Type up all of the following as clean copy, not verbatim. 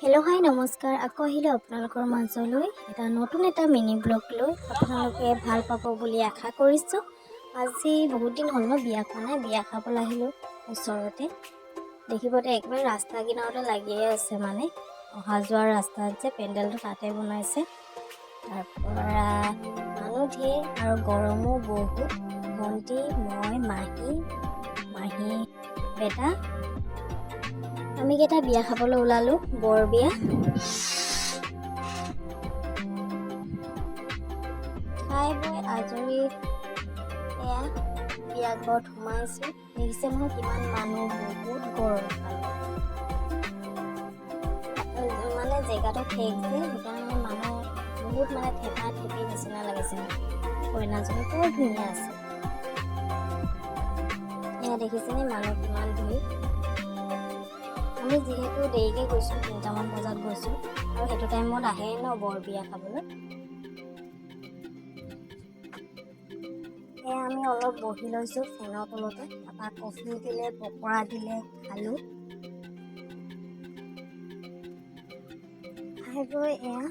Hello' হাই নমস্কাৰ। আকৌ আহিলোঁ আপোনালোকৰ মাজলৈ নতুন এটা মিনি ব্লগ লৈ। আপোনালোকে ভাল পাব বুলি আশা কৰিছোঁ। আজি বহুত দিন হ'ল ন বিয়া খোৱা নাই, বিয়া খাবলৈ আহিলোঁ ওচৰতে। দেখিবতে একেবাৰে ৰাস্তা কিনাৰতে লাগিয়ে আছে, মানে অহা যোৱাৰ ৰাস্তাত যে পেণ্ডেলটো তাতে বনাইছে। তাৰপৰা মানুহ ধেৰ আৰু গৰমো বহুত। ভণ্টি, মই, মাহী বেটা আমি কেইটা বিয়া খাবলৈ ওলালোঁ, বৰ বিয়া। খাই বৈ আজৰি এয়া বিয়া ঘৰত সোমাইছোঁ। দেখিছে নহয় কিমান মানুহ, বহুত গৰম। মানে জেগাটো ঠেক যে, সেইকাৰণে মানুহ বহুত, মানে থেপা থেপি নিচিনা লাগিছে। কইনাজনী বৰ ধুনীয়া আছে। এয়া দেখিছেনে মানুহ কিমান ভিৰ। আমি যিহেতু দেৰিকৈ গৈছোঁ, 3টামান বজাত গৈছোঁ, আৰু সেইটো টাইমত আহে ন বৰ বিয়া খাবলৈ। সেয়া আমি অলপ বহি লৈছোঁ ফেনৰ তলতে। তাৰপৰা কফি দিলে, পকৰা দিলে, খালোঁ। খাই বৈ এয়া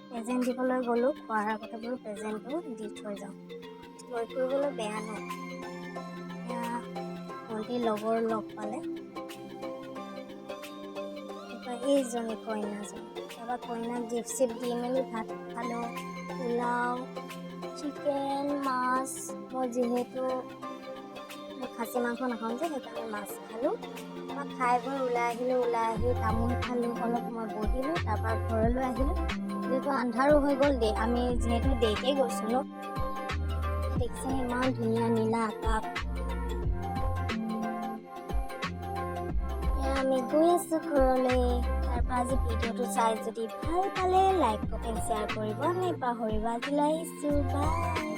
প্ৰেজেণ্ট দিবলৈ গ'লোঁ। খোৱাৰ আগতে বোলো প্ৰেজেণ্টটো দি থৈ যাওঁ, লৈ ফুৰিবলৈ বেয়া ন। এয়া ভণ্টিৰ লগৰ লগ পালে, এইজনী কইনাজনী। তাৰপৰা কইনাক গিফ্ট চিফ্ট দি মেলি ভাত খালোঁ। পোলাও, চিকেন, মাছ। মই যিহেতু খাচী মাংস নাখাওঁ যে, সেইকাৰণে মাছ খালোঁ। তাৰপৰা খাই বৈ ওলাই আহিলোঁ। ওলাই আহি তামোল খালোঁ, অলপ সময় বহিলোঁ। তাৰপৰা ঘৰলৈ আহিলোঁ, যিহেতু আন্ধাৰো হৈ গ'ল। আমি যিহেতু দেৰিকৈ গৈছোঁ ন। দেখিছেনে ইমান ধুনীয়া নীলা আকাশ। আমি গৈ আছোঁ ঘৰলৈ। তাৰপৰা আজি ভিডিঅ'টো চাই যদি ভাল পালে লাইক, কমেণ্ট, শ্বেয়াৰ কৰিব নাপাহৰিব। আজিলৈ আহিছোঁ, বাই।